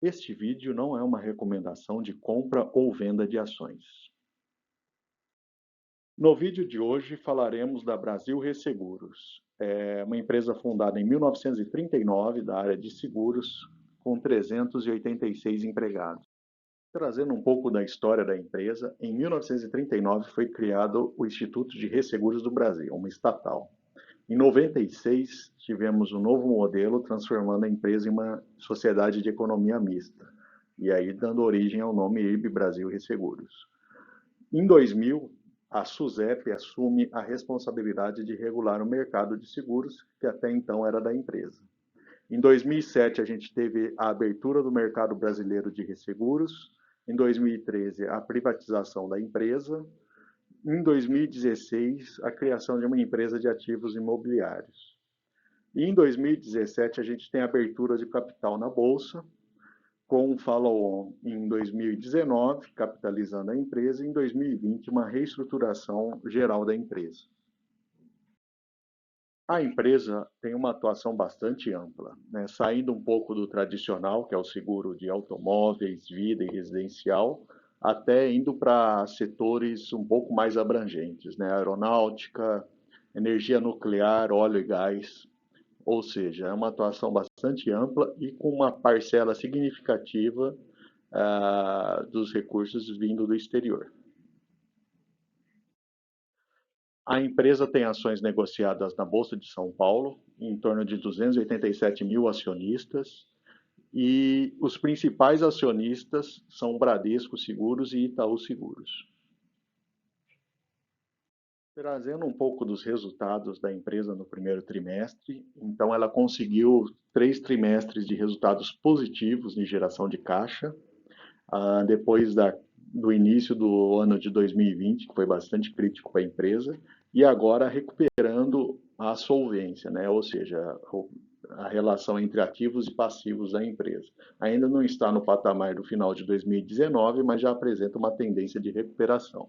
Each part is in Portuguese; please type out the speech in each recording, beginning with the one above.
Este vídeo não é uma recomendação de compra ou venda de ações. No vídeo de hoje falaremos da Brasil Resseguros. É uma empresa fundada em 1939 da área de seguros, com 386 empregados. Trazendo um pouco da história da empresa, em 1939 foi criado o Instituto de Resseguros do Brasil, uma estatal. Em 96, tivemos um novo modelo, transformando a empresa em uma sociedade de economia mista, e aí dando origem ao nome IRB Brasil Resseguros. Em 2000, a SUSEP assume a responsabilidade de regular o mercado de seguros, que até então era da empresa. Em 2007, a gente teve a abertura do mercado brasileiro de resseguros. Em 2013, a privatização da empresa. Em 2016, a criação de uma empresa de ativos imobiliários. E em 2017, a gente tem a abertura de capital na Bolsa, com um follow-on em 2019, capitalizando a empresa, e em 2020, uma reestruturação geral da empresa. A empresa tem uma atuação bastante ampla, né? Saindo um pouco do tradicional, que é o seguro de automóveis, vida e residencial, até indo para setores um pouco mais abrangentes, né? Aeronáutica, energia nuclear, óleo e gás. Ou seja, é uma atuação bastante ampla e com uma parcela significativa dos recursos vindo do exterior. A empresa tem ações negociadas na Bolsa de São Paulo, em torno de 287 mil acionistas, e os principais acionistas são Bradesco Seguros e Itaú Seguros. Trazendo um pouco dos resultados da empresa no primeiro trimestre, então ela conseguiu 3 trimestres de resultados positivos em geração de caixa, depois do início do ano de 2020, que foi bastante crítico para a empresa, e agora recuperando a solvência, né? Ou seja, a relação entre ativos e passivos da empresa. Ainda não está no patamar do final de 2019, mas já apresenta uma tendência de recuperação.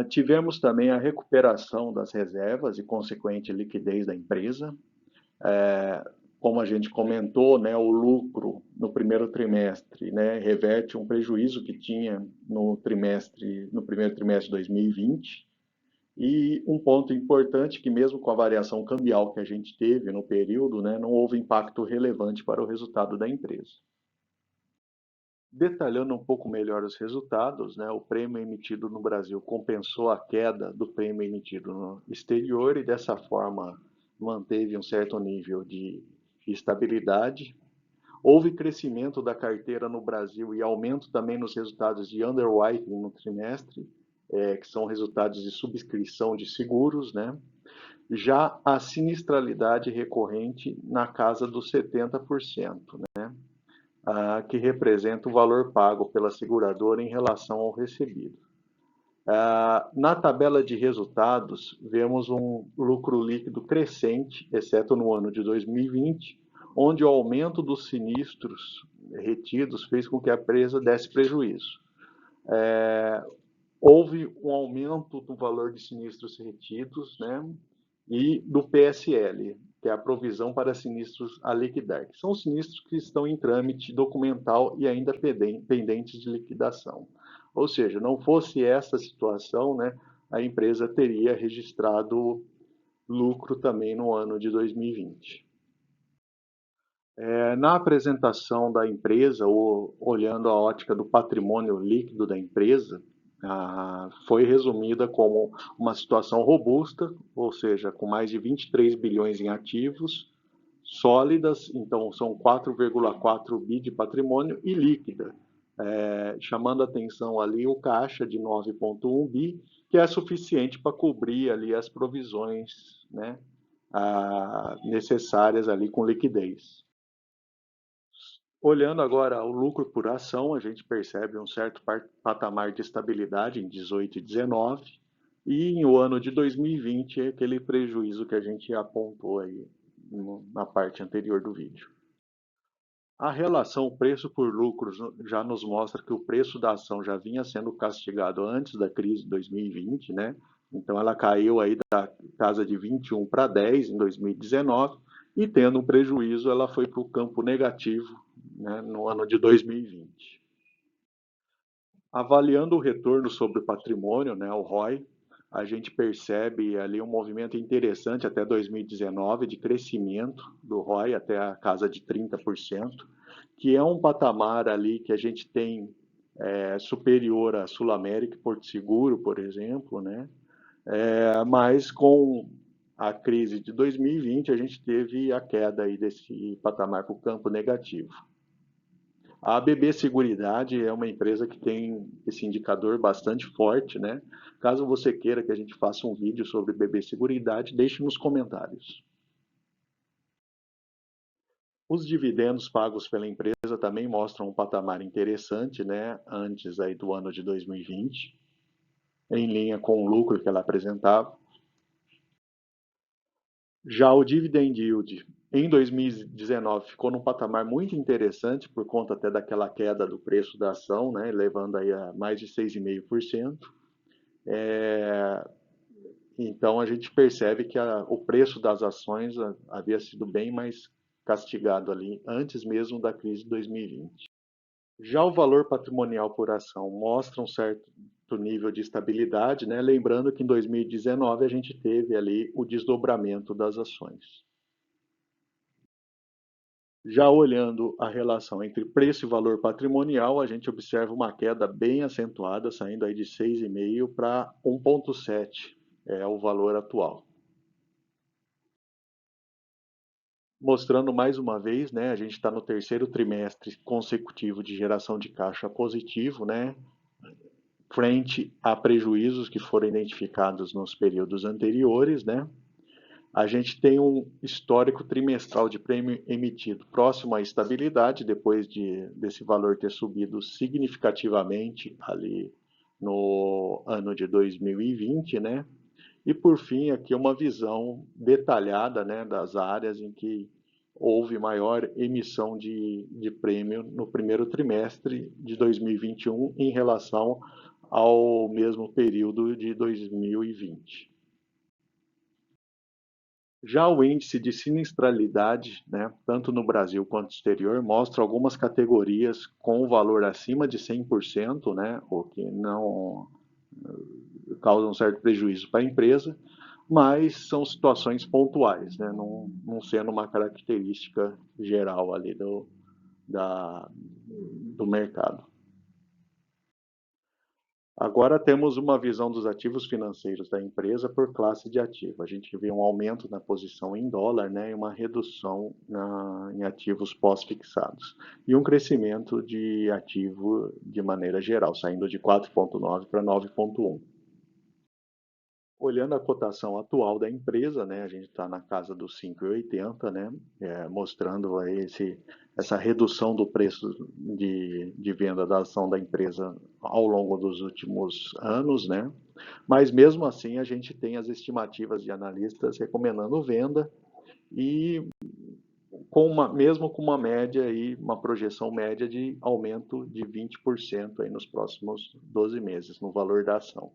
Tivemos também a recuperação das reservas e consequente liquidez da empresa. Como a gente comentou, né, o lucro no primeiro trimestre, né, reverte um prejuízo que tinha no primeiro trimestre de 2020. E um ponto importante que mesmo com a variação cambial que a gente teve no período, né, não houve impacto relevante para o resultado da empresa. Detalhando um pouco melhor os resultados, né, o prêmio emitido no Brasil compensou a queda do prêmio emitido no exterior e dessa forma manteve um certo nível de estabilidade. Houve crescimento da carteira no Brasil e aumento também nos resultados de underwriting no trimestre, que são resultados de subscrição de seguros, né? Já a sinistralidade recorrente na casa dos 70%, né? Que representa o valor pago pela seguradora em relação ao recebido. Na tabela de resultados, vemos um lucro líquido crescente, exceto no ano de 2020, onde o aumento dos sinistros retidos fez com que a empresa desse prejuízo. Houve um aumento do valor de sinistros retidos, né, e do PSL, que é a provisão para sinistros a liquidar, que são sinistros que estão em trâmite documental e ainda pendentes de liquidação. Ou seja, não fosse essa situação, né, a empresa teria registrado lucro também no ano de 2020. Na apresentação da empresa, ou olhando a ótica do patrimônio líquido da empresa, foi resumida como uma situação robusta, ou seja, com mais de 23 bilhões em ativos, sólidas, então são 4,4 bi de patrimônio, e líquida, chamando atenção ali o caixa de 9,1 bi, que é suficiente para cobrir ali as provisões, né, necessárias ali com liquidez. Olhando agora o lucro por ação, a gente percebe um certo patamar de estabilidade em 18 e 19, e no ano de 2020 é aquele prejuízo que a gente apontou aí na parte anterior do vídeo. A relação preço por lucro já nos mostra que o preço da ação já vinha sendo castigado antes da crise de 2020, né? Então ela caiu aí da casa de 21 para 10 em 2019, e tendo um prejuízo, ela foi para o campo negativo, né, no ano de 2020. Avaliando o retorno sobre o patrimônio, né, o ROI, a gente percebe ali um movimento interessante até 2019 de crescimento do ROI até a casa de 30%, que é um patamar ali que a gente tem superior à Sul América e Porto Seguro, por exemplo, né? Mas com a crise de 2020 a gente teve a queda aí desse patamar para o campo negativo. A BB Seguridade é uma empresa que tem esse indicador bastante forte, né? Caso você queira que a gente faça um vídeo sobre BB Seguridade, deixe nos comentários. Os dividendos pagos pela empresa também mostram um patamar interessante, né? Antes aí do ano de 2020, em linha com o lucro que ela apresentava. Já o dividend yield em 2019 ficou num patamar muito interessante por conta até daquela queda do preço da ação, né, levando aí a mais de 6,5%. Então a gente percebe que o preço das ações havia sido bem mais castigado ali antes mesmo da crise de 2020. Já o valor patrimonial por ação mostra um certo nível de estabilidade, né? Lembrando que em 2019 a gente teve ali o desdobramento das ações. Já olhando a relação entre preço e valor patrimonial, a gente observa uma queda bem acentuada, saindo aí de 6,5 para 1,7, é o valor atual. Mostrando mais uma vez, né, a gente está no terceiro trimestre consecutivo de geração de caixa positivo, né, frente a prejuízos que foram identificados nos períodos anteriores, né. A gente tem um histórico trimestral de prêmio emitido próximo à estabilidade, depois desse valor ter subido significativamente ali no ano de 2020, né? E por fim, aqui uma visão detalhada, né, das áreas em que houve maior emissão de prêmio no primeiro trimestre de 2021 em relação ao mesmo período de 2020. Já o índice de sinistralidade, né, tanto no Brasil quanto no exterior, mostra algumas categorias com valor acima de 100%, né, o que não causa um certo prejuízo para a empresa, mas são situações pontuais, né, não sendo uma característica geral ali do mercado. Agora temos uma visão dos ativos financeiros da empresa por classe de ativo. A gente vê um aumento na posição em dólar, né, e uma redução em ativos pós-fixados. E um crescimento de ativo de maneira geral, saindo de 4,9 para 9,1. Olhando a cotação atual da empresa, né, a gente está na casa dos 5,80, né, mostrando aí essa redução do preço de venda da ação da empresa ao longo dos últimos anos, né, mas mesmo assim a gente tem as estimativas de analistas recomendando venda e mesmo com uma média aí, uma projeção média de aumento de 20% aí nos próximos 12 meses no valor da ação.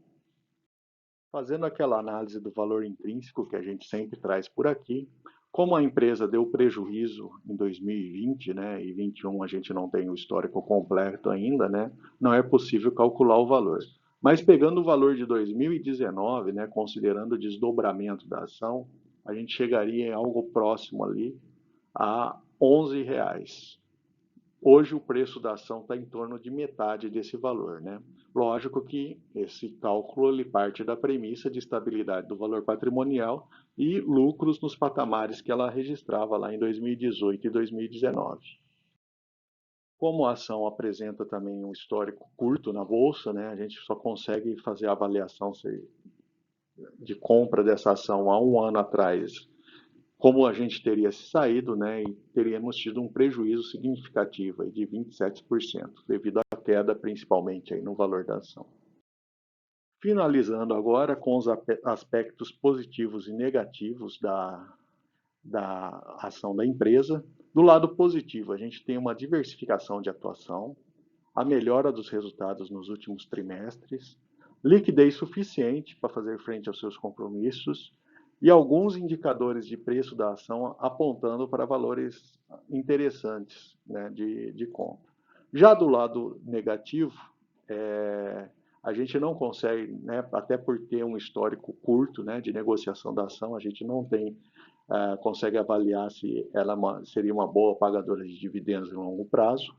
Fazendo aquela análise do valor intrínseco que a gente sempre traz por aqui, como a empresa deu prejuízo em 2020, né, e 2021 a gente não tem o histórico completo ainda, né, não é possível calcular o valor. Mas pegando o valor de 2019, né, considerando o desdobramento da ação, a gente chegaria em algo próximo ali a R$ 11. Hoje o preço da ação está em torno de metade desse valor, né? Lógico que esse cálculo ele parte da premissa de estabilidade do valor patrimonial e lucros nos patamares que ela registrava lá em 2018 e 2019. Como a ação apresenta também um histórico curto na bolsa, né, a gente só consegue fazer a avaliação de compra dessa ação há um ano atrás, como a gente teria saído, né, e teríamos tido um prejuízo significativo aí de 27%, devido à queda principalmente aí no valor da ação. Finalizando agora com os aspectos positivos e negativos da ação da empresa. Do lado positivo, a gente tem uma diversificação de atuação, a melhora dos resultados nos últimos trimestres, liquidez suficiente para fazer frente aos seus compromissos e alguns indicadores de preço da ação apontando para valores interessantes, né, de compra. Já do lado negativo, a gente não consegue, né, até por ter um histórico curto, né, de negociação da ação, a gente não tem, consegue avaliar se ela seria uma boa pagadora de dividendos em longo prazo.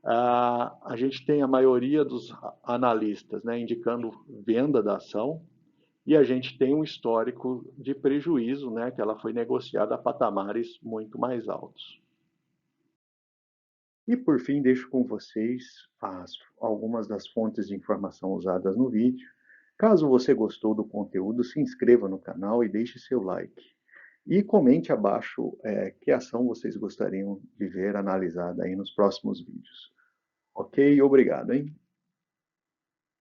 A gente tem a maioria dos analistas, né, indicando venda da ação, e a gente tem um histórico de prejuízo, né, que ela foi negociada a patamares muito mais altos. E por fim, deixo com vocês algumas das fontes de informação usadas no vídeo. Caso você gostou do conteúdo, se inscreva no canal e deixe seu like. E comente abaixo que ação vocês gostariam de ver analisada aí nos próximos vídeos. Ok? Obrigado, hein?